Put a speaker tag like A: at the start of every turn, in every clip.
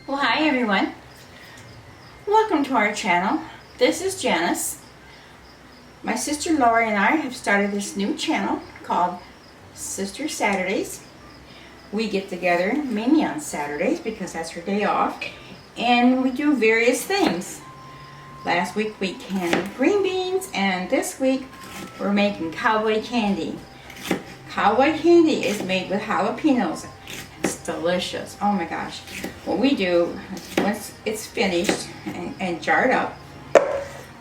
A: Well, hi everyone. Welcome to our channel. This is Janice. My sister Lori and I have started this new channel called Sister Saturdays. We get together mainly on Saturdays because that's her day off, and we do various things. Last week we canned green beans, and this week we're making cowboy candy. Cowboy candy is made with jalapeños. It's delicious. Oh my gosh. What we do, once it's finished and jarred up,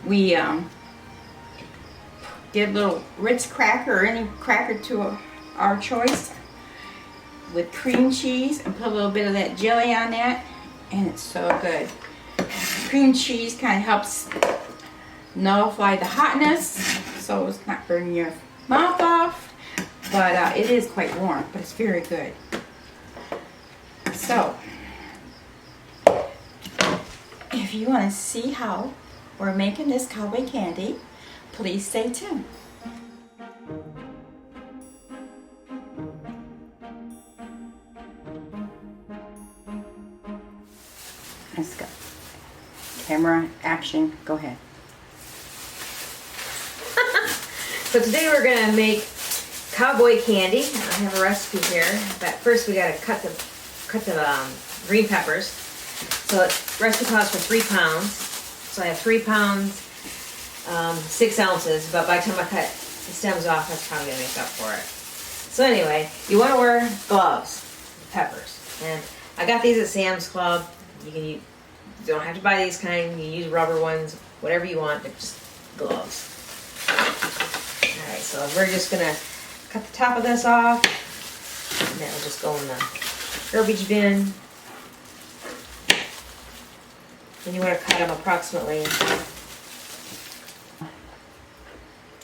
A: we get a little Ritz cracker or any cracker to our choice with cream cheese and put a little bit of that jelly on that, and it's so good. Cream cheese kind of helps nullify the hotness so it's not burning your mouth off, but it is quite warm, but it's very good. So, if you want to see how we're making this cowboy candy, please stay tuned. Let's go. Camera, action, go ahead.
B: So today we're going to make cowboy candy. I have a recipe here, but first we got to cut the green peppers. So the recipe calls for 3 pounds. So I have 3 pounds, 6 ounces, but by the time I cut the stems off, that's probably going to make up for it. So anyway, you want to wear gloves with peppers. And I got these at Sam's Club. You don't have to buy these kind. You can use rubber ones, whatever you want, but just gloves. Alright, so we're just going to cut the top of this off, and then we'll just go in the garbage bin. And you want to cut them approximately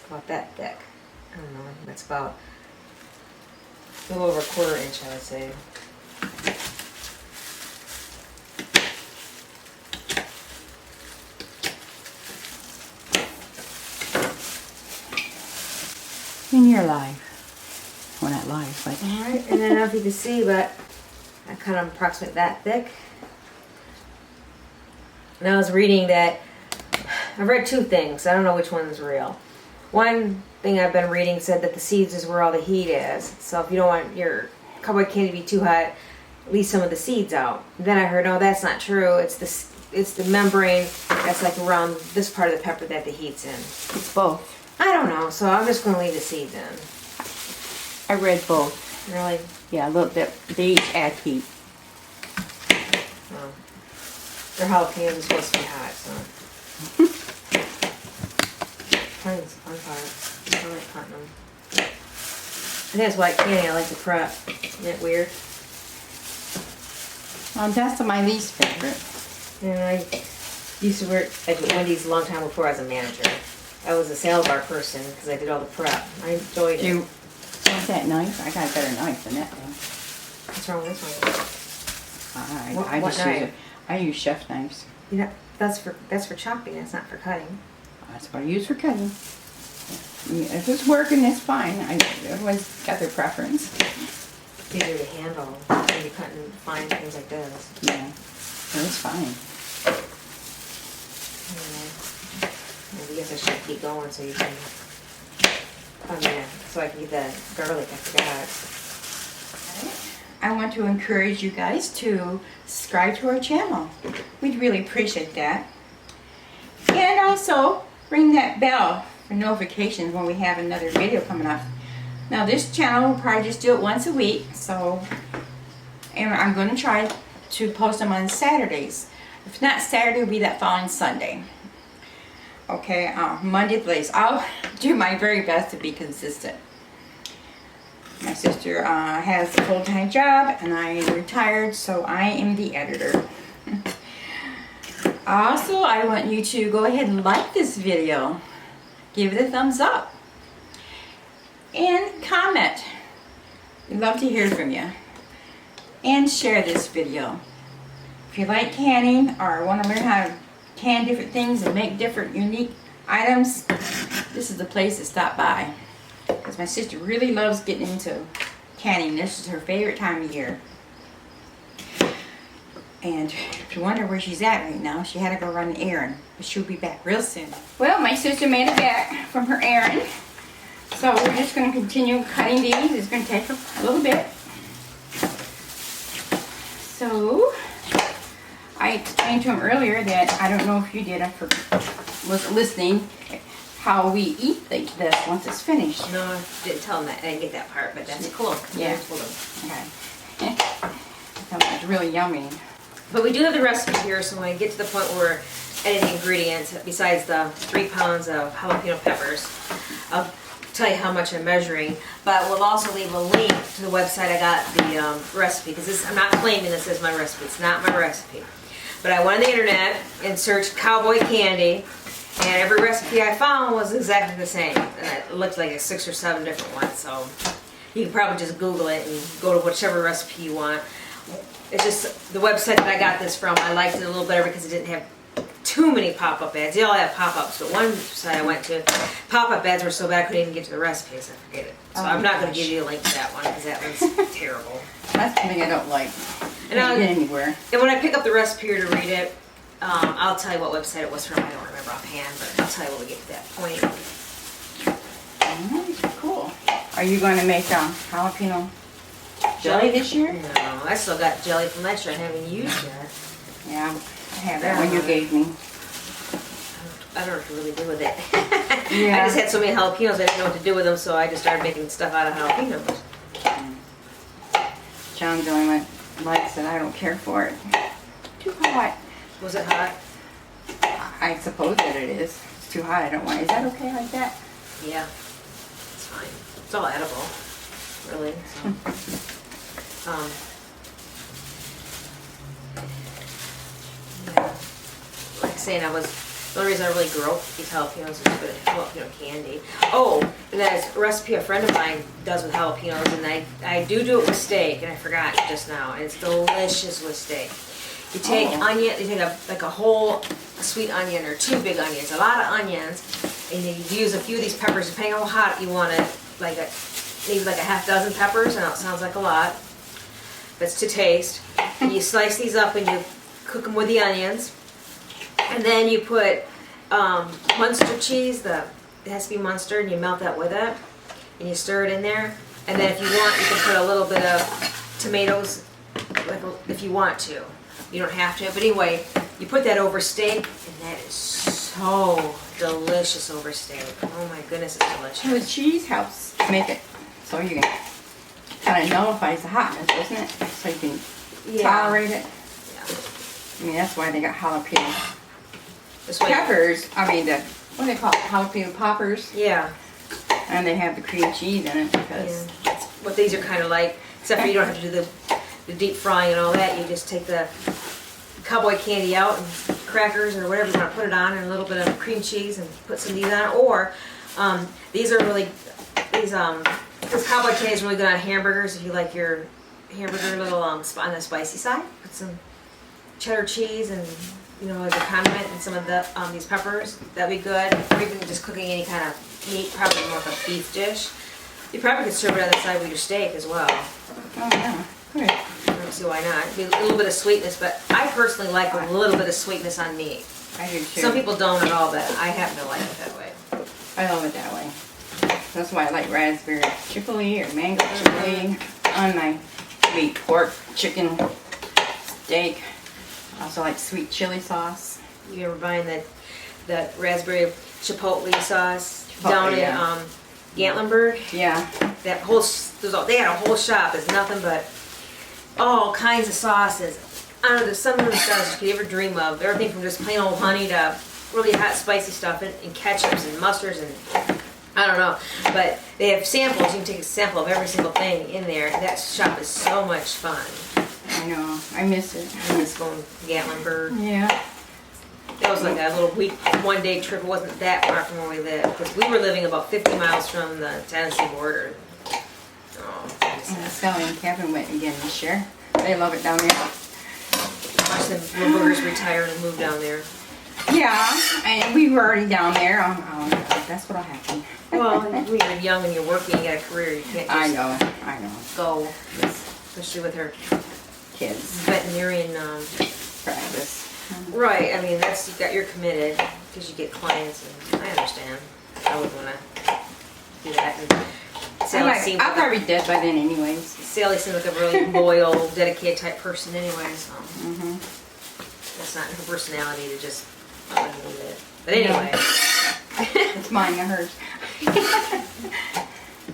B: about that thick. I don't know, that's about a little over 1/4 inch, I would say.
A: In your life. Well, not live, but...
B: Alright, and then I don't know if you can see, but I cut them approximately that thick. And I was reading that, I've read 2 things, I don't know which one's real. One thing I've been reading said that the seeds is where all the heat is. So if you don't want your cowboy candy to be too hot, leave some of the seeds out. Then I heard, no, that's not true. It's the membrane that's like around this part of the pepper that the heat's in.
A: It's both.
B: I don't know, so I'm just going to leave the seeds in.
A: I read both.
B: Really?
A: Yeah, look, they each add heat.
B: Well, their jalapenos are supposed to be hot, so. Mine's on fire. I like cutting them. And that's white candy I like to prep. Isn't it weird?
A: That's my least favorite.
B: And I used to work at Wendy's a long time before I was a manager. I was a sales bar person because I did all the prep. I enjoyed it.
A: You want that knife? I got a better knife than that thing.
B: What's wrong with this one? What knife?
A: I use chef knives.
B: Yeah, that's for chopping. That's not for cutting.
A: That's what I use for cutting. Yeah, if it's working, it's fine. Everyone's got their preference.
B: It's easier to handle when you're cutting fine things like this.
A: Yeah, it's fine.
B: Anyway, I guess I should keep going so you can. So I can get the garlic. I forgot.
A: I want to encourage you guys to subscribe to our channel. We'd really appreciate that. And also ring that bell for notifications when we have another video coming up. Now this channel will probably just do it once a week, so, and I'm going to try to post them on Saturdays. If not Saturday, it'll be that following Sunday. Okay, Monday at least. I'll do my very best to be consistent. My sister has a full-time job and I am retired, so I am the editor. Also, I want you to go ahead and like this video. Give it a thumbs up. And comment. We'd love to hear from you. And share this video. If you like canning or want to learn how to can different things and make different unique items, this is the place to stop by. Because my sister really loves getting into canning. This is her favorite time of year. And if you wonder where she's at right now, she had to go run an errand, but she'll be back real soon. Well, my sister made it back from her errand, so we're just going to continue cutting these. It's going to take a little bit. So, I explained to him earlier that I don't know if you did, wasn't listening, how we eat this once it's finished.
B: No, I didn't tell him that. I didn't get that part, but that's cool.
A: Yeah.
B: I told him.
A: Okay. That was really yummy.
B: But we do have the recipe here, so when I get to the point where we're adding ingredients, besides the 3 pounds of jalapeno peppers, I'll tell you how much I'm measuring. But we'll also leave a link to the website I got the recipe, because I'm not claiming this as my recipe. It's not my recipe. But I went on the internet and searched cowboy candy, and every recipe I found was exactly the same. And it looked like 6 or 7 different ones, so you can probably just Google it and go to whichever recipe you want. It's just the website that I got this from, I liked it a little better because it didn't have too many pop-up ads. They all have pop-ups, but one site I went to, pop-up ads were so bad I couldn't even get to the recipes. I forget it. So I'm not going to give you a link to that one because that one's terrible.
A: That's something I don't like.
B: And
A: I get anywhere.
B: And when I pick up the recipe here to read it, I'll tell you what website it was from. I don't remember offhand, but I'll tell you when we get to that point.
A: Cool. Are you going to make jalapeno jelly this year?
B: No, I still got jelly from last year I haven't used yet.
A: Yeah, I have that one you gave me.
B: I don't know what to really do with it.
A: Yeah.
B: I just had so many jalapenos, I didn't know what to do with them, so I just started making stuff out of jalapenos.
A: John's the only one that likes it. I don't care for it. Too hot.
B: Was it hot?
A: I suppose that it is. It's too hot. I don't want it. Is that okay like that?
B: Yeah, it's fine. It's all edible, really. So. Yeah. Like saying, the only reason I really grew up with these jalapenos is for the jalapeno candy. Oh, and there's a recipe a friend of mine does with jalapenos, and I do it with steak, and I forgot just now, and it's delicious with steak. You take onion, you take a whole sweet onion or 2 big onions, a lot of onions, and you use a few of these peppers, depending on how hot you want it, maybe like a half dozen peppers. I know it sounds like a lot, but it's to taste. And you slice these up and you cook them with the onions, and then you put Munster cheese. It has to be Munster, and you melt that with it, and you stir it in there. And then if you want, you can put a little bit of tomatoes, if you want to. You don't have to, but anyway, you put that over steak, and that is so delicious over steak. Oh my goodness, it's delicious.
A: The cheese helps make it so you can kind of nullifies the hotness, doesn't it? So you can tolerate it.
B: Yeah.
A: I mean, that's why they got jalapeno
B: peppers.
A: I mean, what do they call it? Jalapeno poppers.
B: Yeah.
A: And they have the cream cheese in it because
B: That's what these are kind of like, except for you don't have to do the deep frying and all that. You just take the cowboy candy out and crackers or whatever you want to put it on, and a little bit of cream cheese, and put some of these on. Or these are really this cowboy candy is really good on hamburgers. If you like your hamburger a little on the spicy side, put some cheddar cheese and as a condiment, and some of the these peppers. That'd be good. Or even just cooking any kind of meat, probably more of a beef dish. You probably could serve it on the side with your steak as well.
A: oh yeah, good.
B: I don't see why not. It'd be a little bit of sweetness, but I personally like a little bit of sweetness on meat.
A: I do too.
B: Some people don't at all, but I happen to like it that way.
A: I love it that way. That's why I like raspberry chipotle or mango chipotle on my sweet pork, chicken, steak. I also like sweet chili sauce.
B: You ever buying that raspberry chipotle sauce
A: Chipotle,
B: down
A: yeah.
B: in Gatlinburg?
A: Yeah.
B: That they had a whole shop. It's nothing but all kinds of sauces. I don't know, there's some of the sauces you could ever dream of. Everything from just plain old honey to really hot spicy stuff, and ketchups and mustards and I don't know. But they have samples. You can take a sample of every single thing in there. That shop is so much fun.
A: I know. I miss it.
B: I miss going to Gatlinburg.
A: Yeah.
B: That was like a little one-day trip. It wasn't that far from where we live, because we were living about 50 miles from the Tennessee border. Oh,
A: And Sally and Kevin went again this year. They love it down there.
B: watch them boogers retire and move down there.
A: Yeah, and we were already down there. That's what'll happen.
B: Well, when you're young and you're working, you got a career, you can't just
A: I know.
B: go, especially with her
A: kids.
B: veterinarian
A: Practice.
B: right. I mean, you're committed because you get clients, and I understand. I would want to do that. And
A: I'll probably be dead by then anyways.
B: Sally seems like a really loyal, dedicated type person anyway, so that's not her personality to just not let me do it. But anyway.
A: It's mine, not hers.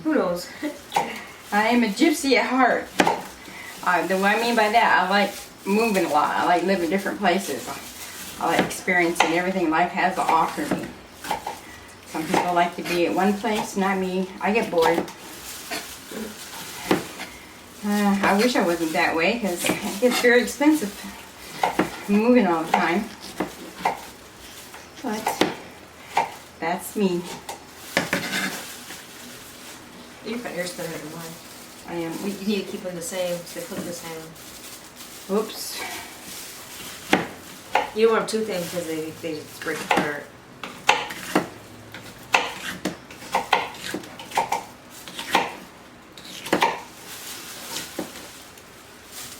B: Who knows?
A: I am a gypsy at heart. What I mean by that, I like moving a lot. I like living different places. I like experiencing everything life has to offer me. Some people like to be at one place, not me. I get bored. I wish I wasn't that way because it gets very expensive moving all the time. But that's me.
B: Your ears better than mine.
A: I am.
B: You need to keep them the same, so they click the same.
A: Whoops.
B: You don't want two things because they just break apart.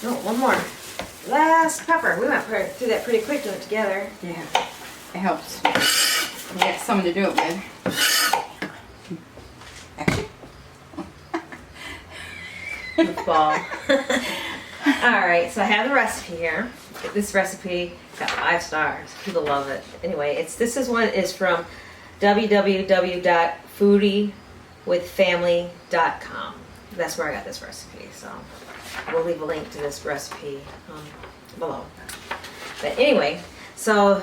B: No, one more. Last pepper. We went through that pretty quick doing it together.
A: Yeah, it helps. You got something to do it with. Actually.
B: Goofball. Alright, so I have the recipe here. This recipe got 5 stars. People love it. Anyway, this one is from www.foodiewithfamily.com. That's where I got this recipe. So we'll leave a link to this recipe below. But anyway, so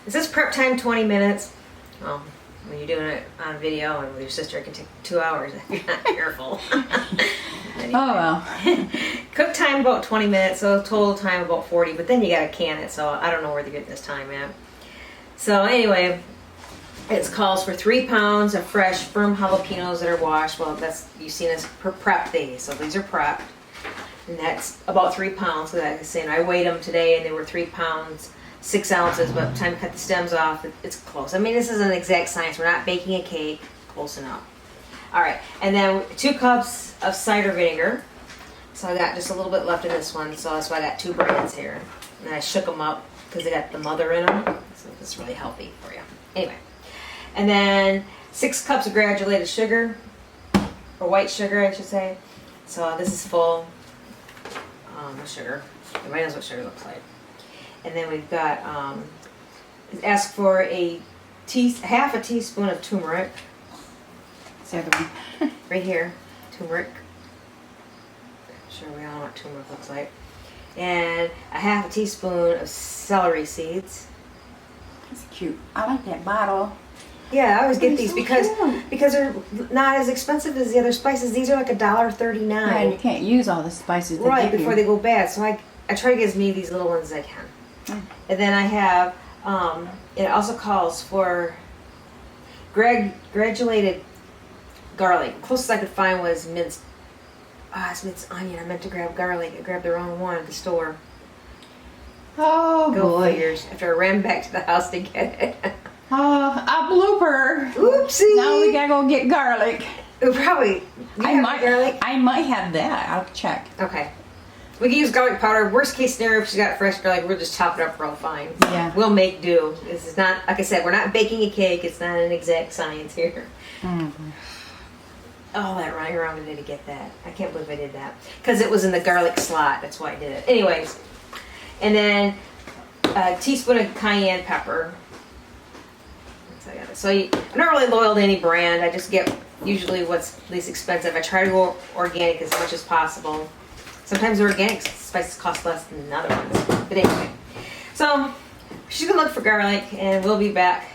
B: it says prep time 20 minutes. Well, when you're doing it on video and with your sister, it can take 2 hours if you're not careful.
A: Anyway. Oh well.
B: Cook time about 20 minutes, so total time about 40, but then you gotta can it, so I don't know where they're getting this time at. So anyway, it calls for 3 pounds of fresh, firm jalapenos that are washed. Well, you've seen us prep these, so these are prepped. And that's about 3 pounds, so like I was saying, I weighed them today and they were 3 pounds, 6 ounces, but by the time to cut the stems off, it's close. I mean, this isn't exact science, we're not baking a cake, close enough. Alright, and then 2 cups of cider vinegar. So I got just a little bit left in this one, so that's why I got 2 brands here. And I shook them up because they got the mother in them, so it's really healthy for you. Anyway, and then 6 cups of granulated sugar, or white sugar I should say. So this is full sugar. Everybody knows what sugar looks like. And then we've got, ask for half a teaspoon of turmeric.
A: It's the other one.
B: Right here, turmeric. Sure, we all know what turmeric looks like. And a half a teaspoon of celery seeds.
A: That's cute. I like that bottle.
B: Yeah, I always get these
A: so
B: because
A: cute.
B: they're not as expensive as the other spices. These are like $1.39.
A: Yeah, and you can't use all the spices they
B: right
A: give
B: before
A: you.
B: they go bad. So I try to get as many of these little ones as I can. And then I have it also calls for granulated garlic. Closest I could find was minced. It's minced onion. I meant to grab garlic. I grabbed the wrong one at the store.
A: Oh
B: Go
A: boy.
B: figures. After I ran back to the house to get it.
A: Oh, a blooper.
B: Oopsie.
A: Now we gotta go get garlic.
B: Probably.
A: I might have that. I'll check.
B: Okay. We can use garlic powder. Worst case scenario, if she's got fresh garlic, we'll just chop it up real fine.
A: Yeah.
B: We'll make do. This is not, like I said, we're not baking a cake. It's not an exact science here.
A: Mm-hmm.
B: Oh, that running around today to get that. I can't believe I did that. Because it was in the garlic slot. That's why I did it. Anyways. And then a teaspoon of cayenne pepper. So I'm not really loyal to any brand. I just get usually what's least expensive. I try to go organic as much as possible. Sometimes the organic spices cost less than other ones. But anyway. So she's going to look for garlic and we'll be back.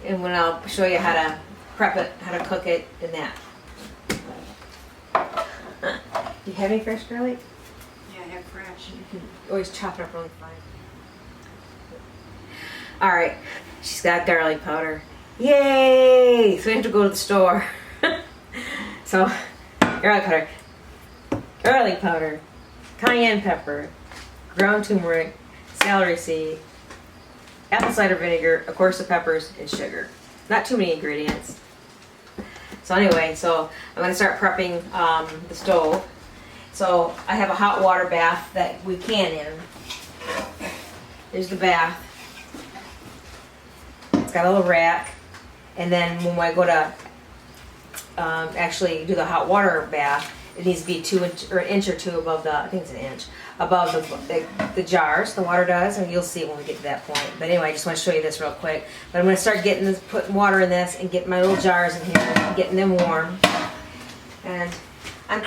B: And when I'll show you how to prep it, how to cook it, and that. Do you have any fresh garlic?
A: Yeah, I have fresh.
B: You can always chop it up really fine. Alright, she's got garlic powder. Yay! So we have to go to the store. So, garlic powder, cayenne pepper, ground turmeric, celery seed, apple cider vinegar, of course the peppers, and sugar. Not too many ingredients. So anyway, I'm going to start prepping the stove. So I have a hot water bath that we can in. There's the bath. It's got a little rack. And then when I go to actually do the hot water bath, it needs to be an inch or two above the, I think it's an inch, above the jars, the water does, and you'll see when we get to that point. But anyway, I just want to show you this real quick. But I'm going to start getting this, putting water in this and getting my little jars in here, and getting them warm. And I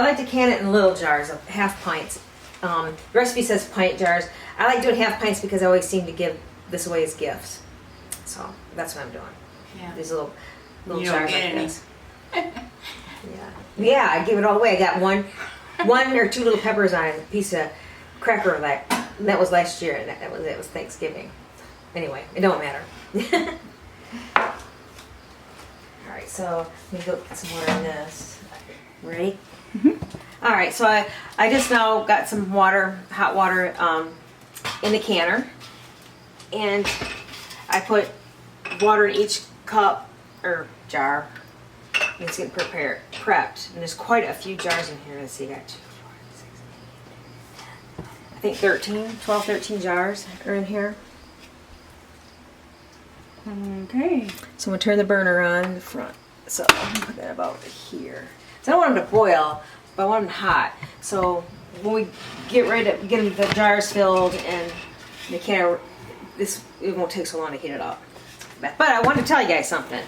B: like to can it in little jars of half pints. The recipe says pint jars. I like doing half pints because I always seem to give this away as gifts. So that's what I'm doing.
A: Yeah.
B: These little
A: You
B: jars
A: don't
B: like
A: get any.
B: this. Yeah, I give it all away. I got one or two little peppers on it, a piece of cracker and that was last year, and it was Thanksgiving. Anyway, it don't matter. All right, so let me go get some water in this. Ready? Mm-hmm. All right, so I just now got some water, hot water, in the canner, and I put water in each cup or jar. It's getting prepped, and there's quite a few jars in here. Let's see, I got 2, 4, 6, 8, 10, I think 12, 13 jars are in here.
A: Okay.
B: So I'm gonna turn the burner on in the front. So I'm gonna put that about here. So I don't want them to boil, but I want them hot. So when we get ready to get the jars filled and the canner, it won't take so long to heat it up. But I want to tell you guys something.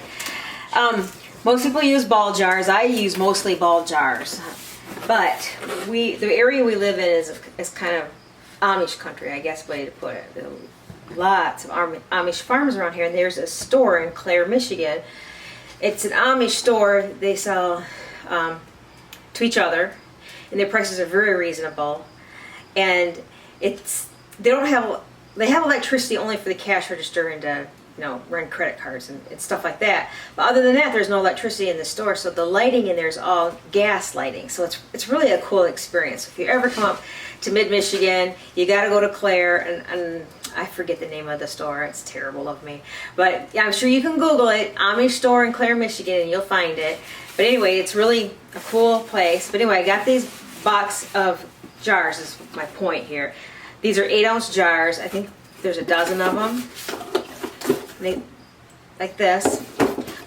B: Most people use ball jars. I use mostly ball jars. But the area we live in is kind of Amish country, I guess, way to put it. There are lots of Amish farms around here, and there's a store in Clare, Michigan. It's an Amish store. They sell to each other, and their prices are very reasonable. And they have electricity only for the cash register and to run credit cards and stuff like that. But other than that, there's no electricity in the store, so the lighting in there is all gas lighting. So it's really a cool experience. If you ever come up to mid-Michigan, you got to go to Clare, and I forget the name of the store. It's terrible of me. But yeah, I'm sure you can Google it, Amish store in Clare, Michigan, and you'll find it. But anyway, it's really a cool place. But anyway, I got these box of jars, is my point here. These are 8-ounce jars. I think there's a dozen of them. Like this.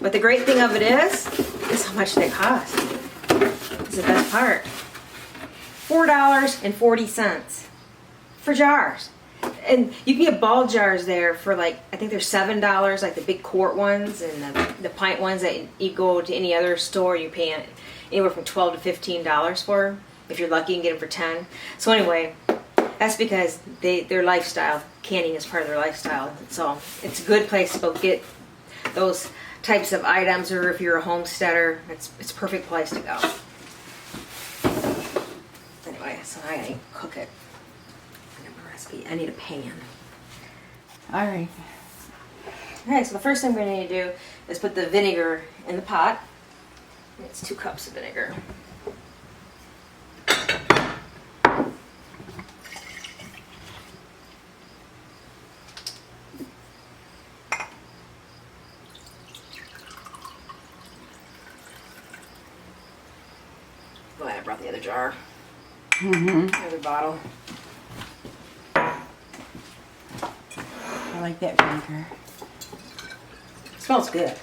B: But the great thing of it is how much they cost. It's the best part. $4.40 for jars. And you can get ball jars there for I think they're $7, like the big quart ones, and the pint ones that you go to any other store, you pay anywhere from $12 to $15 for. If you're lucky, you can get them for $10. So anyway, that's because their lifestyle, canning is part of their lifestyle. So it's a good place to go get those types of items, or if you're a homesteader, it's a perfect place to go. Anyway, so I gotta cook it. I got my recipe. I need a pan.
A: All right.
B: Okay, so the first thing we're going to do is put the vinegar in the pot. It's 2 cups of vinegar. Glad I brought the other jar. Another bottle.
A: I like that vinegar.
B: It smells good.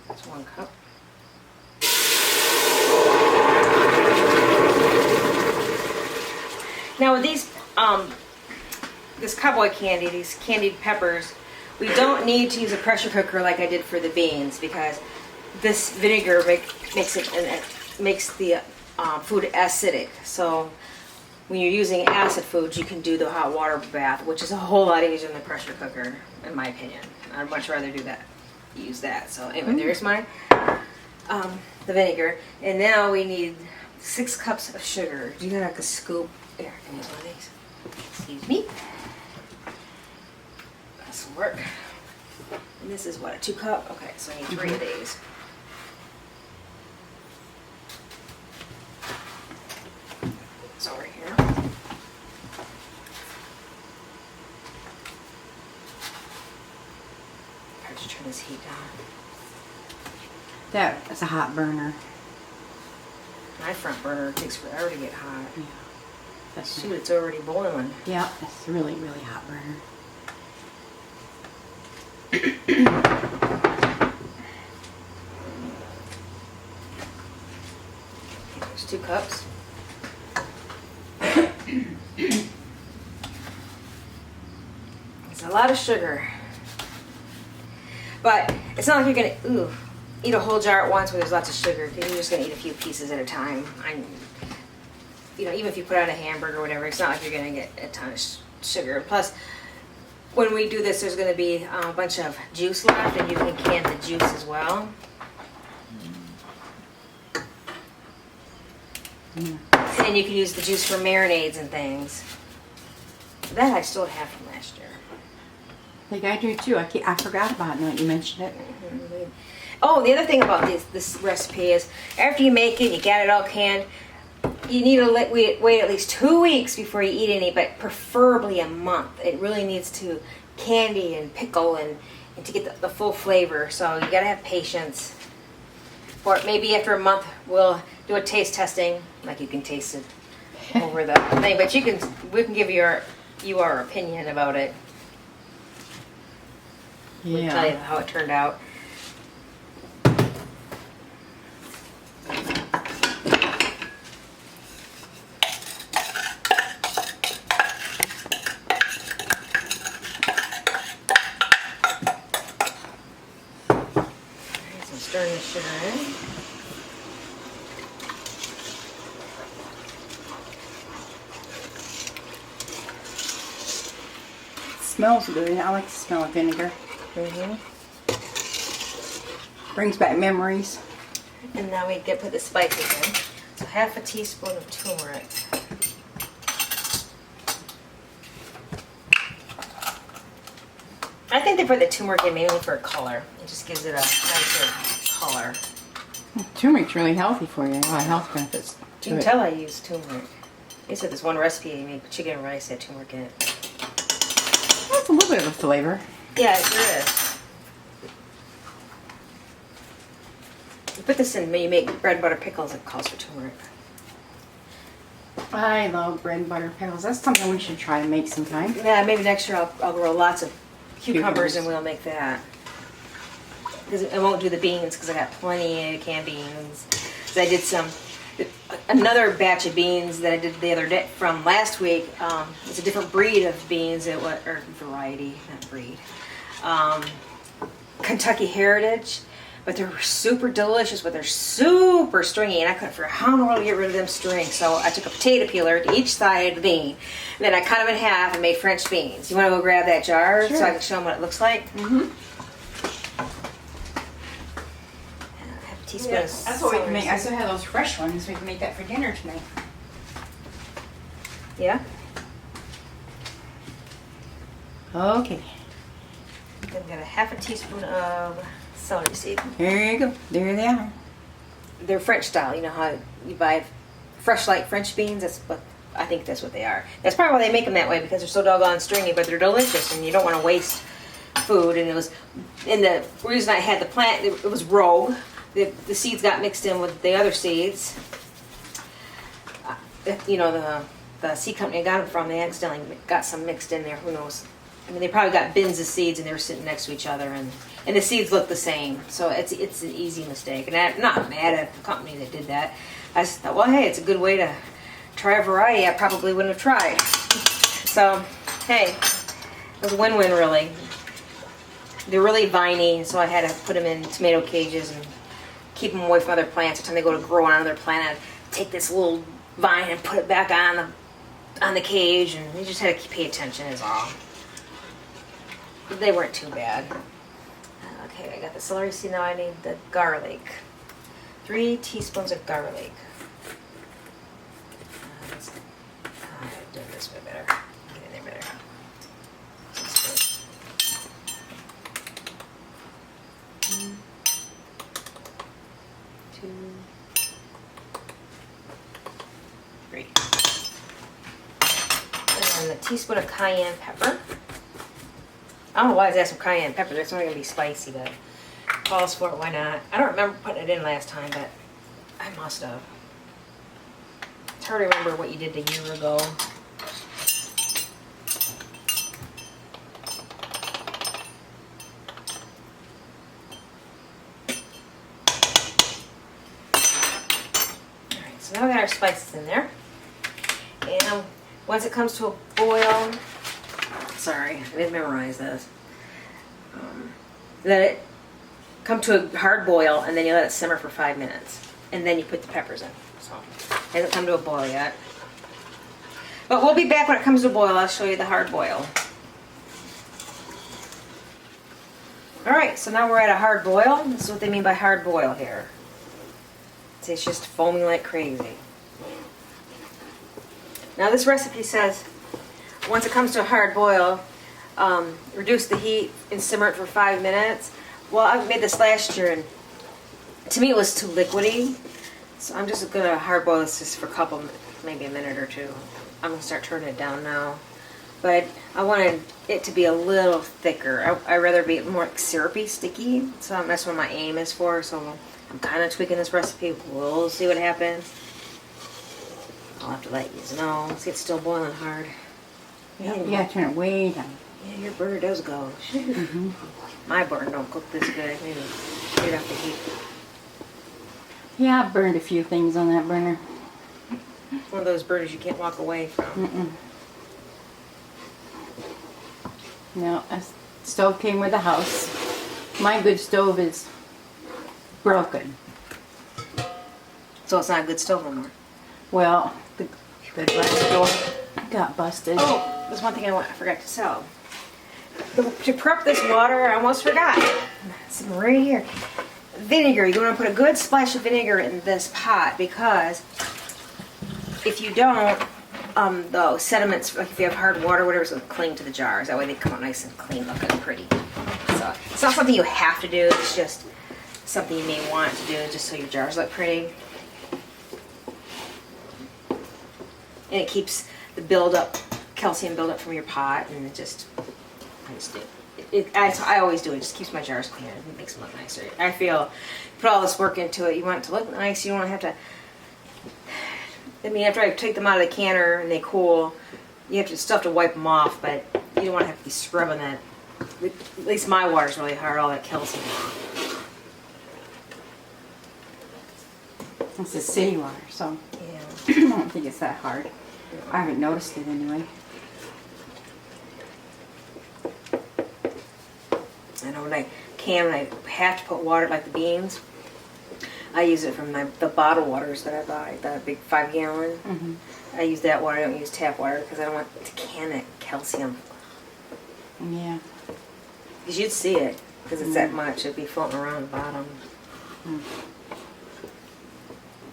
B: That's 1 cup. Now with these, this cowboy candy, these candied peppers, we don't need to use a pressure cooker like I did for the beans, because this vinegar makes the food acidic. So when you're using acid foods, you can do the hot water bath, which is a whole lot easier than the pressure cooker, in my opinion. I'd much rather do that, use that. So anyway, there's my the vinegar, and now we need 6 cups of sugar. You got like a scoop. Here, I need one of these. Excuse me. This will work. And this is what, a 2 cup? Okay, so I need 3 of these. It's over here. heat down.
A: That is a hot burner.
B: My front burner takes forever to get hot.
A: Yeah. That's
B: Shoot, it's already boiling.
A: Yeah, it's a really, really hot burner.
B: There's 2 cups. It's a lot of sugar. But it's not like you're gonna eat a whole jar at once where there's lots of sugar. You're just gonna eat a few pieces at a time. You know, even if you put on a hamburger or whatever, it's not like you're gonna get a ton of sugar. Plus, when we do this, there's gonna be a bunch of juice left, and you can can the juice as well. And you can use the juice for marinades and things. That I still have from last year.
A: I think I do too. I forgot about it now that you mentioned it.
B: Mm-hmm. Oh, the other thing about this recipe is after you make it, you get it all canned, you need to wait at least 2 weeks before you eat any, but preferably a month. It really needs to candy and pickle and to get the full flavor. So you gotta have patience. Or maybe after a month we'll do a taste testing, like you can taste it over the thing, but we can give you our opinion about it.
A: Yeah.
B: We'll tell you how it turned out. Stirring the sugar in.
A: It smells good. I like the smell of vinegar.
B: Mm-hmm.
A: Brings back memories.
B: And now we put the spices in. So half a teaspoon of turmeric. I think they put the turmeric in mainly for color. It just gives it a nicer color.
A: Turmeric's really healthy for you. A lot of health benefits.
B: You can tell I use turmeric. They said this one recipe you make chicken and rice had turmeric in it.
A: That's a little bit of a flavor.
B: Yeah, it sure is. You put this in when you make bread and butter pickles, it calls for turmeric.
A: I love bread and butter pickles. That's something we should try to make sometime.
B: Yeah, maybe next year I'll grow lots of cucumbers and we'll make that. Because I won't do the beans because I got plenty of canned beans. So I did another batch of beans that I did the other day from last week. It's a different breed of beans, or variety, not breed. Kentucky Heritage, but they're super delicious, but they're super stringy, and I couldn't figure out how in the world to get rid of them strings. So I took a potato peeler to each side of the bean, and then I cut them in half and made French beans. You want to go grab that jar
A: Sure.
B: so I can show them what it looks like?
A: Mm-hmm.
B: Teaspoon
A: Yeah,
B: of
A: that's what we can
B: celery
A: make. I
B: seed.
A: still have those fresh ones. We can make that for dinner tonight.
B: Yeah?
A: Okay.
B: Then we got a half a teaspoon of celery seed.
A: There you go. There they are.
B: They're French style. You know how you buy fresh like French beans? I think that's what they are. That's probably why they make them that way, because they're so doggone stringy, but they're delicious and you don't want to waste food. And the reason I had the plant, it was rogue. The seeds got mixed in with the other seeds. You know, the seed company I got them from, they accidentally got some mixed in there. Who knows? I mean, they probably got bins of seeds and they were sitting next to each other, and the seeds look the same. So it's an easy mistake. And I'm not mad at the company that did that. I just thought, well, hey, it's a good way to try a variety I probably wouldn't have tried. So, hey, it was a win-win, really. They're really viney, so I had to put them in tomato cages and keep them away from other plants. Every time they go to grow on another plant, I'd take this little vine and put it back on the cage, and you just had to pay attention is all. But they weren't too bad. Okay, I got the celery seed. Now I need the garlic. 3 teaspoons of garlic. I'm doing this way better. Get in there better. Two, 3. And then a teaspoon of cayenne pepper. I don't know why I was asking for cayenne pepper. It's only going to be spicy, but calls for it, why not? I don't remember putting it in last time, but I must have. It's hard to remember what you did a year ago. Alright, so now we got our spices in there. And once it comes to a boil, sorry, I didn't memorize this. Let it come to a hard boil, and then you let it simmer for 5 minutes, and then you put the peppers in. So it hasn't come to a boil yet, but we'll be back when it comes to a boil. I'll show you the hard boil. All right, so now we're at a hard boil. This is what they mean by hard boil here. It's just foaming like crazy. Now this recipe says once it comes to a hard boil, reduce the heat and simmer it for 5 minutes. Well, I made this last year, and to me it was too liquidy, so I'm just gonna hard boil this just for a couple, maybe a minute or two. I'm gonna start turning it down now, but I wanted it to be a little thicker. I'd rather be more like syrupy, sticky, so that's what my aim is for. So I'm kind of tweaking this recipe. We'll see what happens. I'll have to let you know. See, it's still boiling hard.
A: Yeah, you gotta turn it way down.
B: Yeah, your burner does go.
A: Mm-hmm.
B: My burner don't cook this good. Maybe get off the heat.
A: Yeah, I burned a few things on that burner.
B: It's one of those burners you can't walk away from.
A: Mm-mm. No, a stove came with the house. My good stove is broken.
B: So it's not a good stove no more.
A: Well, the glass door got busted.
B: Oh, there's one thing I forgot to tell. To prep this water, I almost forgot. It's right here. Vinegar. You're going to put a good splash of vinegar in this pot, because if you don't, the sediments, like if you have hard water, whatever, is going to cling to the jars. That way they come out nice and clean looking and pretty. So it's not something you have to do. It's just something you may want to do just so your jars look pretty. And it keeps the calcium buildup from your pot, and it just, I just do. I always do it. It just keeps my jars cleaner. It makes them look nicer. I feel you put all this work into it. You want it to look nice. You don't have to. I mean, after I take them out of the canner and they cool, you still have to wipe them off, but you don't want to have to be scrubbing that. At least my water's really hard. All that calcium off.
A: This is city water, so
B: Yeah.
A: I don't think it's that hard. I haven't noticed it anyway.
B: I know when I have to put water, like the beans, I use it from the bottled waters that I buy, the big 5 gallon.
A: Mm-hmm.
B: I use that water. I don't use tap water because I don't want to can that calcium.
A: Yeah.
B: Because you'd see it, because it's that much. It'd be floating around the bottom.
A: Mm.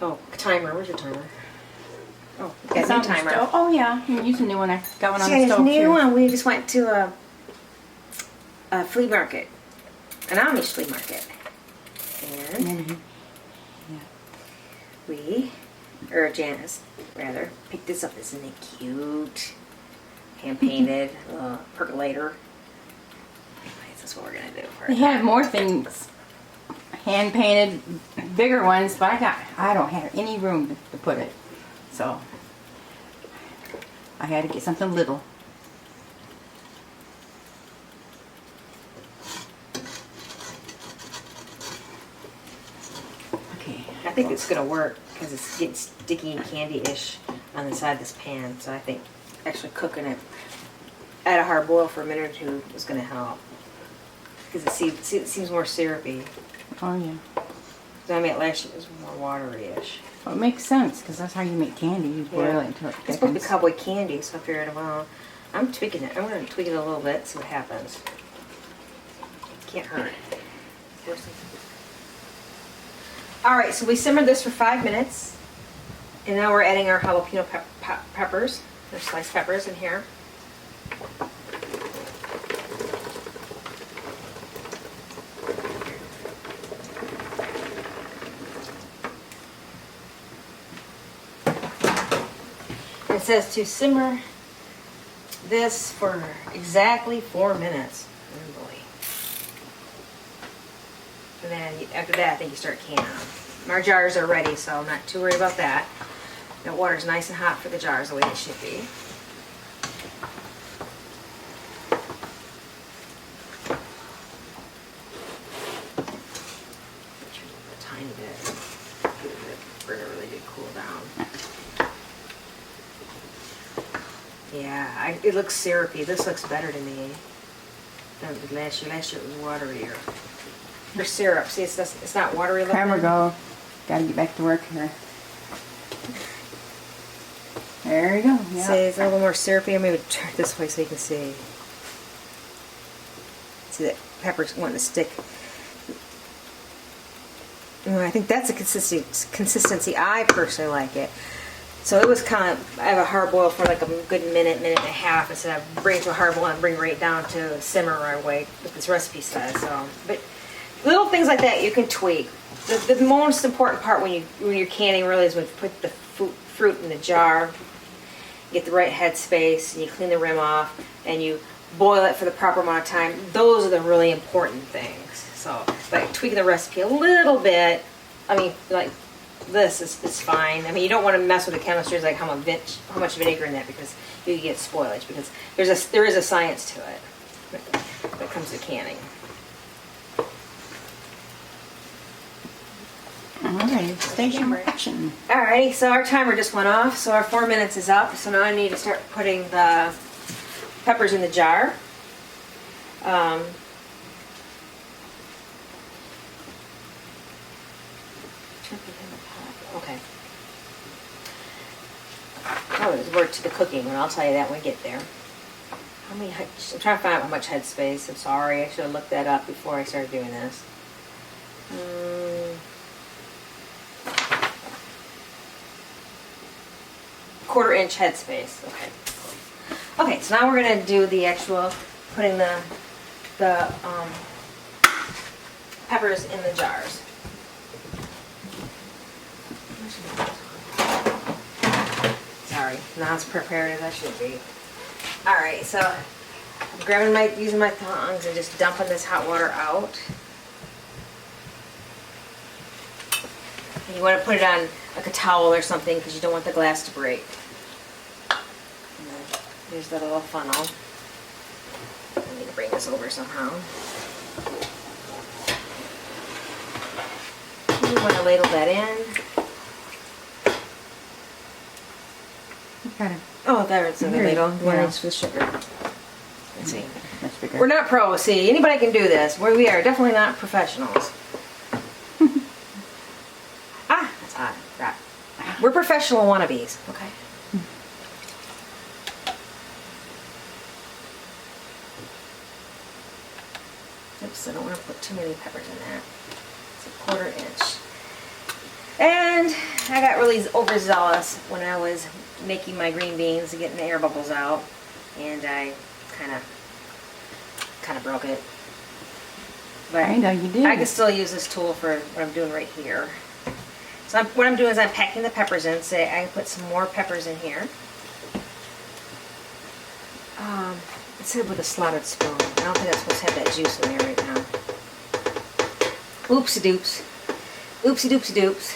B: Oh, timer. Where's your timer? Oh, you got
A: It's
B: a
A: on
B: new
A: the
B: timer.
A: stove. Oh yeah, you can use a new one. I got one on
B: See,
A: the
B: this
A: stove
B: new
A: too.
B: one. We just went to a flea market, an Amish flea market, and
A: Mm-hmm.
B: we, or Janice, rather, picked this up. Isn't it cute? Hand painted, percolator. Anyways, that's what we're gonna do. For
A: They have more things, hand painted, bigger ones, but I don't have any room to put it, so I had to get something little. Okay.
B: I think it's gonna work because it's getting sticky and candy-ish on the side of this pan. So I think actually cooking it at a hard boil for a minute or two is gonna help because it seems more syrupy.
A: Oh yeah.
B: So I made it last year, it was more watery-ish.
A: Well, it makes sense because that's how you make candy. You boil it until it
B: It's supposed to be
A: thickens.
B: cowboy candy, so I figured, well, I'm tweaking it. I'm gonna tweak it a little bit, see what happens. Can't hurt. All right, so we simmered this for 5 minutes, and now we're adding our jalapeno peppers, or sliced peppers in here. It says to simmer this for exactly 4 minutes. Oh boy. And after that, I think you start canning them. Our jars are ready, so I'm not too worried about that. The water's nice and hot for the jars the way it should be. A tiny bit. The burner really did cool down. Yeah, it looks syrupy. This looks better to me than last year. Last year it was waterier. For syrup, see, it's not watery looking.
A: Camera go. Gotta get back to work here. There you go. Yeah.
B: See, it's a little more syrupy. I'm going to turn it this way so you can see. See that pepper's wanting to stick. I think that's a consistency I personally like it. So it was kind of, I have a hard boil for like a good minute and a half instead of bring it to a hard boil and bring it right down to simmer right away, what this recipe says. So, but little things like that you can tweak. The most important part when you're canning really is when you put the fruit in the jar, get the right head space, and you clean the rim off, and you boil it for the proper amount of time. Those are the really important things. So, like tweaking the recipe a little bit, I mean, like this is fine. I mean, you don't want to mess with the chemistry, like how much vinegar in that, because you get spoilage. Because there is a science to it when it comes to canning.
A: Alright, station action.
B: Alrighty, so our timer just went off, so our 4 minutes is up. So now I need to start putting the peppers in the jar. Okay. Oh, there's word to the cooking, and I'll tell you that when we get there. I'm trying to find out how much headspace. I'm sorry, I should have looked that up before I started doing this. 1/4 inch headspace. Okay. Okay, so now we're gonna do the actual putting the peppers in the jars. Sorry, not as prepared as I should be. All right, so I'm grabbing using my tongs and just dumping this hot water out. And you want to put it on like a towel or something because you don't want the glass to break. And then here's the little funnel. I need to bring this over somehow. You want to ladle that in.
A: Got it.
B: Oh, there it's in the ladle.
A: Yeah.
B: 1 inch for the sugar. Let's see.
A: That's bigger.
B: We're not pros. See, anybody can do this. We are definitely not professionals. That's hot. Right. We're professional wannabes. Okay. Oops, I don't want to put too many peppers in that. It's a 1/4 inch. And I got really overzealous when I was making my green beans and getting the air bubbles out, and I kind of broke it. But
A: I know you did.
B: I can still use this tool for what I'm doing right here. So what I'm doing is I'm packing the peppers in. So I can put some more peppers in here. Instead of with a slotted spoon. I don't think I'm supposed to have that juice in there right now. Oopsie doops. Oopsie doopsie doops.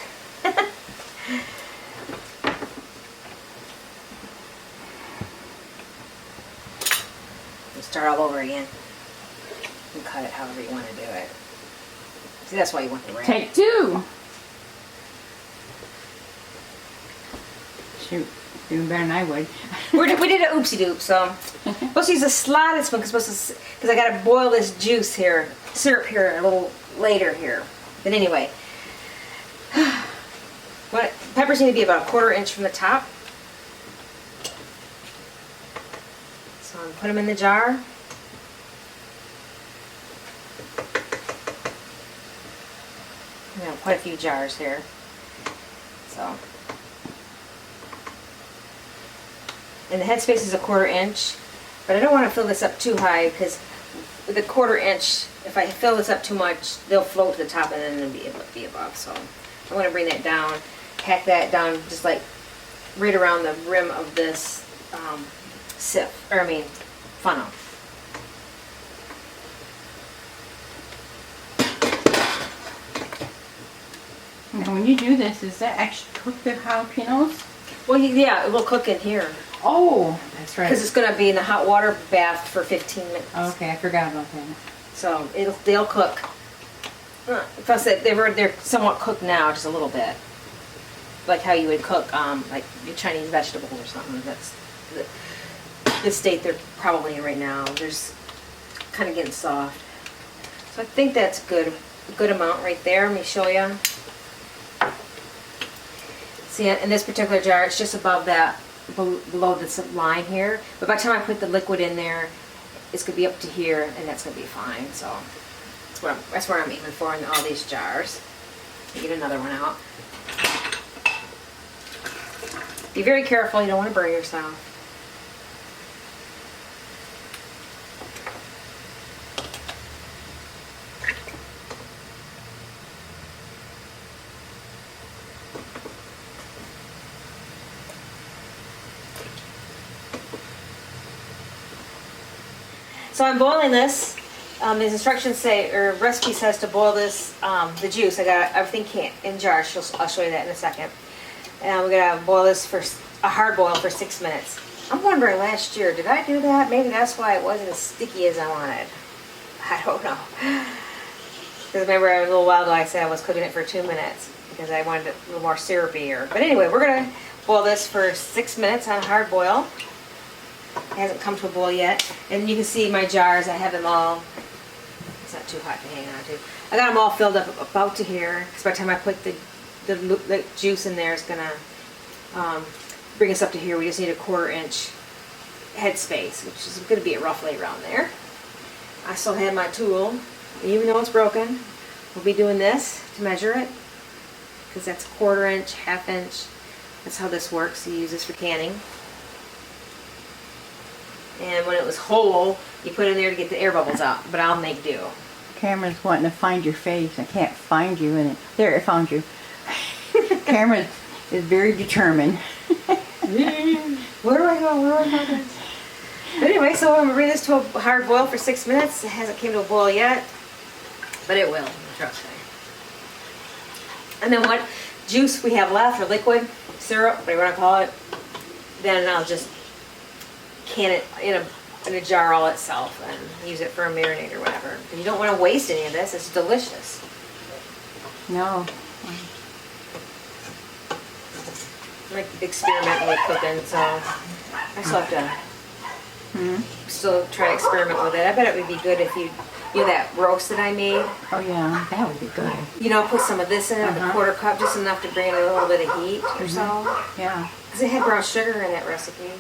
B: Start all over again. And cut it however you want to do it. See, that's why you want the wrap.
A: Take 2. Shoot, doing better than I would.
B: We did an oopsie doop, so I'm supposed to use a slotted spoon because I got to boil this juice here, syrup here a little later here. But anyway, peppers need to be about a 1/4 inch from the top. So I'm put them in the jar. We have quite a few jars here. So, and the headspace is a 1/4 inch, but I don't want to fill this up too high because with a 1/4 inch, if I fill this up too much, they'll float to the top and then it'll be above. So I want to bring that down, pack that down just like right around the rim of this funnel.
A: Now when you do this, does that actually cook the jalapenos?
B: Well, yeah, it will cook in here.
A: Oh, that's right.
B: Because it's going to be in the hot water bath for 15 minutes.
A: Okay, I forgot about that.
B: So they'll cook. Plus, they're somewhat cooked now, just a little bit. Like how you would cook like your Chinese vegetables or something. That's the state they're probably in right now. They're just kind of getting soft. So I think that's good. A good amount right there. Let me show you. See, in this particular jar, it's just above that, below this line here. But by the time I put the liquid in there, it's going to be up to here, and that's going to be fine. So that's where I'm aiming for in all these jars. Get another one out. Be very careful. You don't want to burn yourself. So I'm boiling this. His instructions say, or recipe says to boil this, the juice. I got everything in jars. I'll show you that in a second. And we're gonna boil this for a hard boil for 6 minutes. I'm wondering, last year, did I do that? Maybe that's why it wasn't as sticky as I wanted. I don't know. Because remember a little while ago I said I was cooking it for 2 minutes because I wanted it a little more syrupy. But anyway, we're gonna boil this for 6 minutes on a hard boil. It hasn't come to a boil yet. And you can see my jars, I have them all, it's not too hot to hang on to. I got them all filled up about to here, because by the time I put the juice in there, it's going to bring us up to here. We just need a 1/4 inch head space, which is going to be roughly around there. I still have my tool, even though it's broken. We'll be doing this to measure it, because that's 1/4 inch, 1/2 inch. That's how this works. You use this for canning. And when it was whole, you put it in there to get the air bubbles out. But I'll make do.
A: Camera's wanting to find your face. I can't find you in it. There, I found you. Camera is very determined.
B: Where do I go? Where do I go? But anyway, so I'm going to bring this to a hard boil for 6 minutes. It hasn't came to a boil yet. But it will, trust me. And then what juice we have left, or liquid, syrup, whatever you want to call it, then I'll just can it in a jar all itself and use it for a marinade or whatever. You don't want to waste any of this. It's delicious.
A: No.
B: I like experimenting with cooking, so I still have to still try to experiment with it. I bet it would be good if you know that roast that I made.
A: Oh yeah, that would be good.
B: You know, put some of this in it, a 1/4 cup, just enough to bring it a little bit of heat or so.
A: Yeah.
B: Because it had brown sugar in that recipe.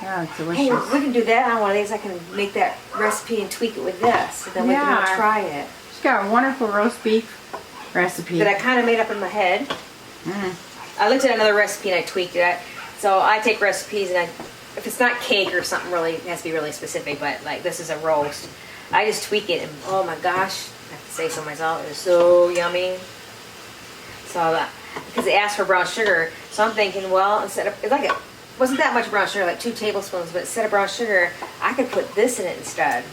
A: Yeah, it's delicious.
B: Hey, we can do that on one of these. I can make that recipe and tweak it with this, and then we can all try it.
A: She's got a wonderful roast beef recipe
B: That I kind of made up in my head. I looked at another recipe and I tweaked it. So I take recipes and if it's not cake or something really, it has to be really specific, but like this is a roast, I just tweak it and oh my gosh, I have to say so myself, it was so yummy. So because it asked for brown sugar, so I'm thinking, well, instead of, it wasn't that much brown sugar, like 2 tablespoons, but instead of brown sugar, I could put this in it instead.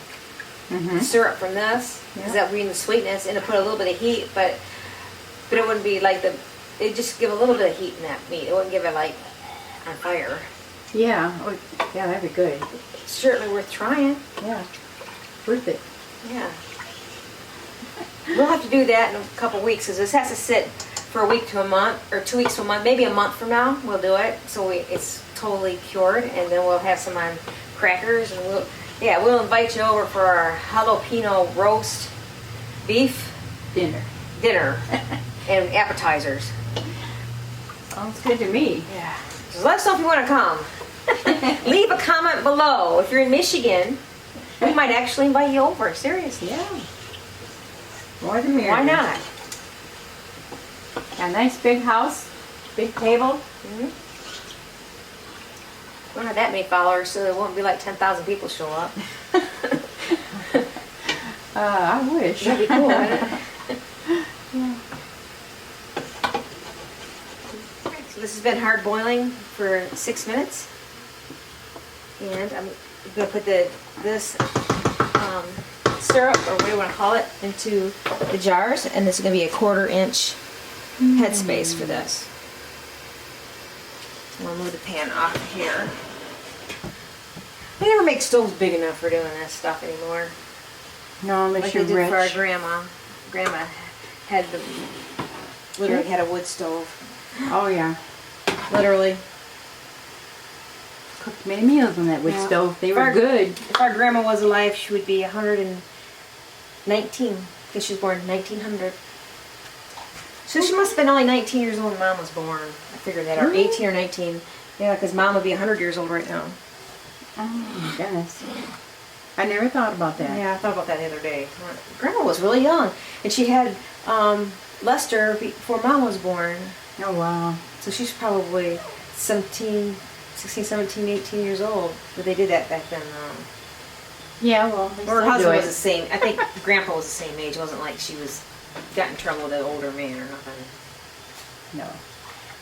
B: Syrup from this, because that would bring the sweetness, and to put a little bit of heat, but it wouldn't be like it'd just give a little bit of heat in that meat. It wouldn't give it like on fire.
A: Yeah, oh, yeah, that'd be good.
B: It's certainly worth trying.
A: Yeah, worth it.
B: Yeah. We'll have to do that in a couple weeks, because this has to sit for a week to a month, or 2 weeks to a month, maybe a month from now we'll do it, so it's totally cured, and then we'll have some on crackers, and we'll invite you over for our jalapeno roast beef dinner and appetizers.
A: Sounds good to me.
B: Yeah. So let us know if you want to come. Leave a comment below. If you're in Michigan, we might actually invite you over. Seriously.
A: Yeah. More than merrier.
B: Why not?
A: A nice big house, big table.
B: We don't have that many followers, so there won't be like 10,000 people show up.
A: I wish.
B: That'd be cool, wouldn't it?
A: Yeah.
B: So this has been hard boiling for 6 minutes. And I'm going to put this syrup, or what do you want to call it, into the jars. And this is going to be a 1/4 inch headspace for this. We'll move the pan off here. They never make stoves big enough for doing this stuff anymore.
A: No, unless
B: Like
A: you're
B: they did
A: rich.
B: for our grandma. Grandma had literally had a wood stove.
A: Oh yeah.
B: Literally.
A: Cooked many meals on that wood
B: Yeah.
A: stove. They
B: If
A: were
B: our-
A: good.
B: If our grandma was alive, she would be 119. Because she was born in 1900. So she must have been only 19 years old when Mom was born. I figured that, or
A: Really?
B: 18 or 19. Yeah, because Mom would be 100 years old right now.
A: Oh my goodness. I never thought about that.
B: Yeah, I thought about that the other day. Grandma was really young. And she had Lester before Mom was born.
A: Oh wow.
B: So she's probably 16, 17, 18 years old. But they did that back then.
A: Yeah, well, they
B: Her
A: still
B: husband
A: do
B: was
A: it.
B: the same. I think Grandpa was the same age. It wasn't like she got in trouble with an older man or nothing.
A: No.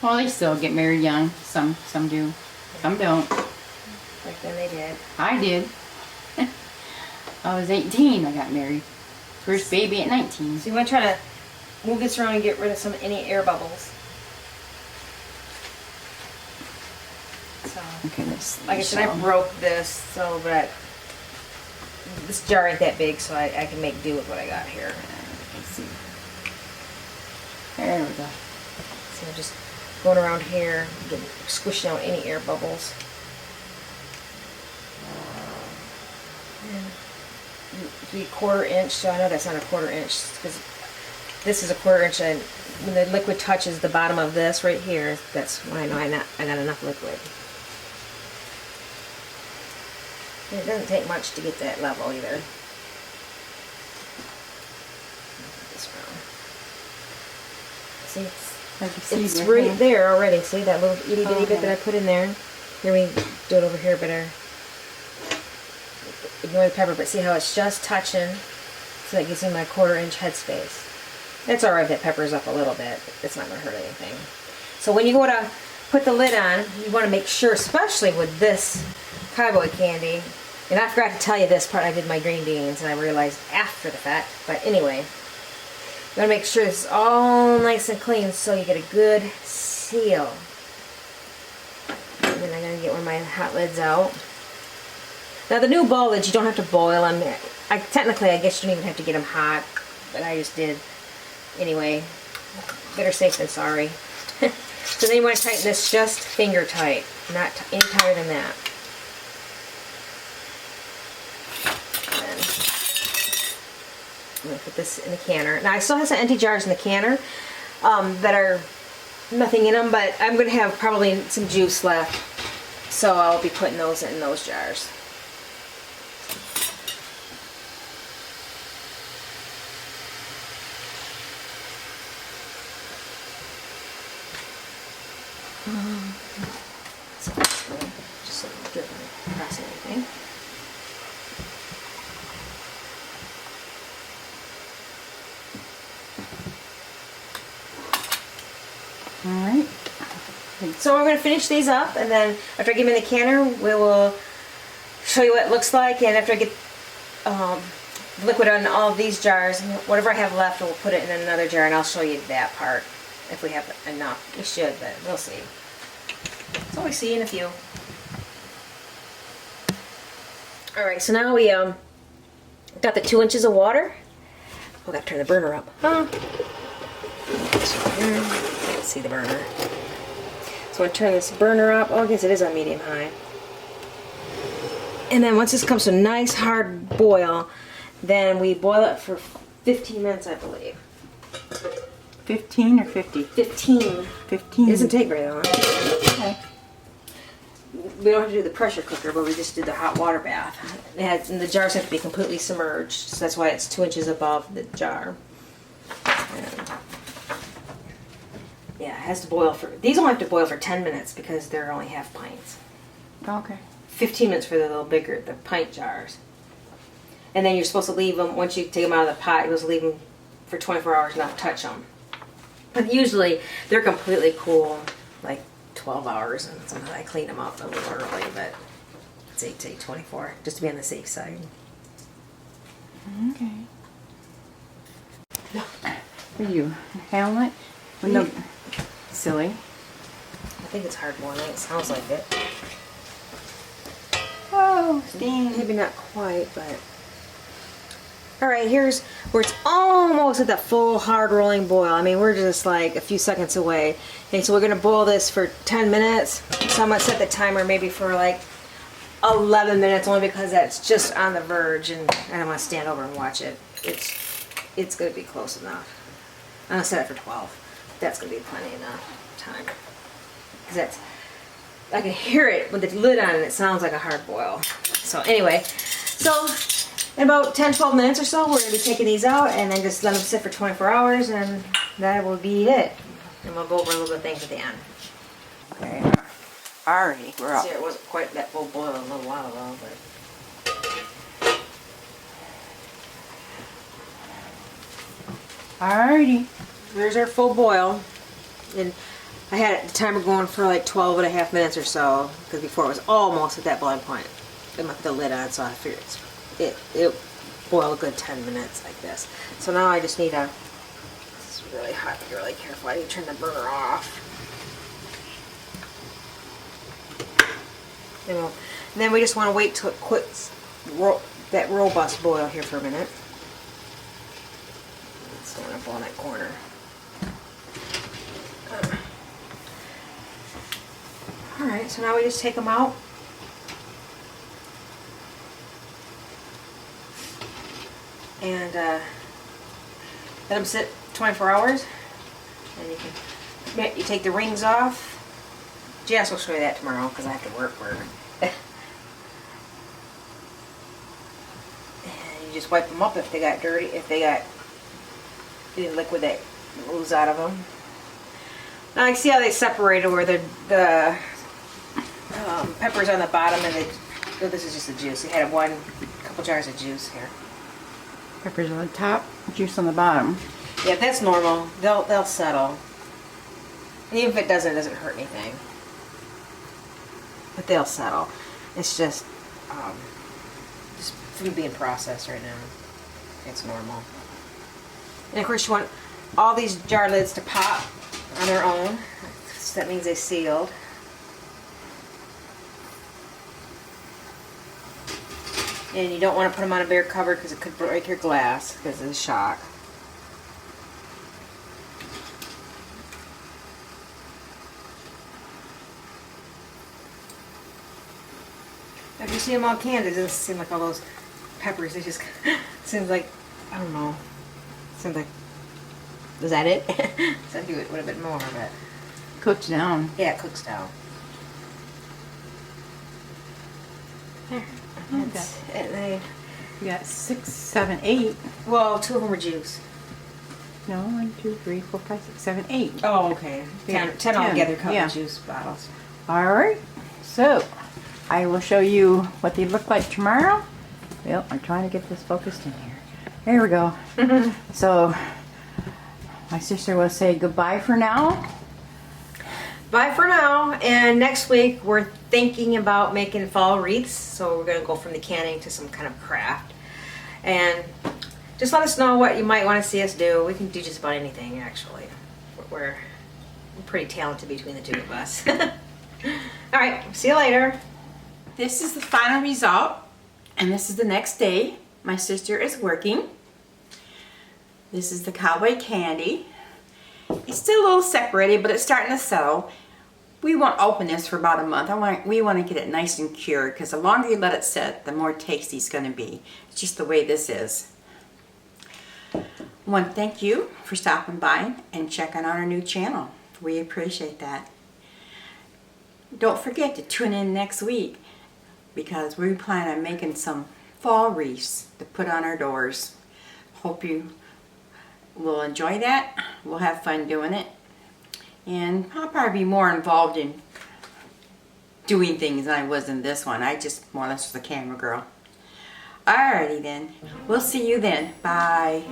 A: Well, they still get married young. Some do. Some don't.
B: Back then they did.
A: I did. I was 18. I got married. First baby at 19.
B: So you want to try to move this around and get rid of any air bubbles. So,
A: Okay, this.
B: like I said, I broke this, so but this jar ain't that big, so I can make do with what I got here.
A: Let's see. There we go.
B: So I'm just going around here, squishing out any air bubbles. And the 1/4 inch, so I know that's not a 1/4 inch because this is a 1/4 inch, and when the liquid touches the bottom of this right here, that's when I know I got enough liquid. And it doesn't take much to get that level either. This round. See,
A: Like you see
B: it's
A: there,
B: right
A: huh?
B: there already. See that little itty bitty bit
A: Okay.
B: that I put in there? Here, we do it over here better. Ignore the pepper, but see how it's just touching? So that gives me my 1/4 inch headspace. It's alright if that peppers up a little bit. It's not going to hurt anything. So when you go to put the lid on, you want to make sure, especially with this cowboy candy, and I forgot to tell you this part, I did my green beans, and I realized after the fact, but anyway, you want to make sure it's all nice and clean so you get a good seal. And then I'm going to get one of my hot lids out. Now the new bowl lids, you don't have to boil them. Technically, I guess you don't even have to get them hot, but I just did. Anyway, better safe than sorry. So then you want to tighten this just finger tight, not any tighter than that. And I'm going to put this in the canner. Now I still have some empty jars in the canner that are nothing in them, but I'm going to have probably some juice left. So I'll be putting those in those jars. So that's good. Just so you don't press anything.
A: All right.
B: So we're going to finish these up, and then after I get them in the canner, we will show you what it looks like. And after I get liquid on all of these jars, whatever I have left, we'll put it in another jar, and I'll show you that part if we have enough. We should, but we'll see. So we see in a few. All right, so now we got the 2 inches of water. Oh, I got to turn the burner up. Can't see the burner. So I'm going to turn this burner up. Oh, I guess it is on medium high. And then once this comes to a nice hard boil, then we boil it for 15 minutes, I believe.
A: 15 or 50?
B: 15.
A: 15.
B: It doesn't take very long.
A: Okay.
B: We don't have to do the pressure cooker, but we just did the hot water bath. And the jars have to be completely submerged, so that's why it's 2 inches above the jar. And yeah, it has to boil for, these only have to boil for 10 minutes because they're only half pints.
A: Okay.
B: 15 minutes for the little bigger, the pint jars. And then you're supposed to leave them, once you take them out of the pot, you're supposed to leave them for 24 hours, not touch them. But usually they're completely cool, like 12 hours, and sometimes I clean them up a little early, but I'd say take 24, just to be on the safe side.
A: Okay. For you, Hamlet, No, silly.
B: I think it's hard boiling. It sounds like it.
A: Oh, steam.
B: Maybe not quite, but... Alright, here's where it's almost at that full hard rolling boil. I mean, we're just like a few seconds away. And so we're going to boil this for 10 minutes. So I'm going to set the timer maybe for like 11 minutes, only because that's just on the verge and I don't want to stand over and watch it. It's going to be close enough. I'm going to set it for 12. That's going to be plenty enough time. Because that's, I can hear it with the lid on and it sounds like a hard boil. So anyway, so in about 10-12 minutes or so, we're going to be taking these out and then just let them sit for 24 hours and that will be it. And we'll go over a little bit of things at the end.
A: Okay. Alrighty, we're up.
B: See, it wasn't quite that full boil a little while ago, but...
A: Alrighty.
B: There's our full boil. And I had the timer going for like 12.5 minutes or so, because before it was almost at that boiling point. I left the lid on, so I figured it boiled a good 10 minutes like this. So now I just need a, this is really hot, be really careful. I need to turn the burner off. And then we just want to wait till it quits that robust boil here for a minute. It's going up on that corner. Alright, so now we just take them out. And let them sit 24 hours. And you take the rings off. Jess will show you that tomorrow because I have to work. And you just wipe them up if they got dirty, if they got any liquid that moves out of them. Now I see how they separated where the peppers on the bottom and this is just the juice. You had couple jars of juice here.
A: Peppers on the top, juice on the bottom.
B: Yeah, that's normal. They'll settle. And even if it doesn't hurt anything. But they'll settle. It's just food being processed right now. It's normal. And of course you want all these jar lids to pop on their own. So that means they sealed. And you don't want to put them on a bare cover because it could break your glass because of the shock. If you see them all canned, it doesn't seem like all those peppers. It just seems like, I don't know. Seems like, is that it? So I think it would have been more, but.
A: Cooked down.
B: Yeah, it cooks down. There. That's it.
A: You got 6, 7, 8.
B: Well, 2 of them were juice.
A: No, 1, 2, 3, 4, 5, 6, 7, 8.
B: Oh, okay. 10 altogether come
A: yeah.
B: in juice bottles.
A: Alright, so I will show you what they look like tomorrow. Well, I'm trying to get this focused in here. There we go. So, my sister will say goodbye for now.
B: Bye for now, and next week we're thinking about making fall wreaths, so we're going to go from the canning to some kind of craft. And just let us know what you might want to see us do. We can do just about anything, actually. We're pretty talented between the two of us. Alright, see you later. This is the final result, and this is the next day. My sister is working. This is the cowboy candy. It's still a little separated, but it's starting to settle. We won't open this for about a month. We want to get it nice and cured, because the longer you let it sit, the more tasty it's going to be. It's just the way this is. I want to thank you for stopping by and checking out our new channel. We appreciate that. Don't forget to tune in next week, because we plan on making some fall wreaths to put on our doors. Hope you will enjoy that. We'll have fun doing it. And I'll probably be more involved in doing things than I was in this one. I just more or less was a camera girl. Alrighty then. We'll see you then. Bye.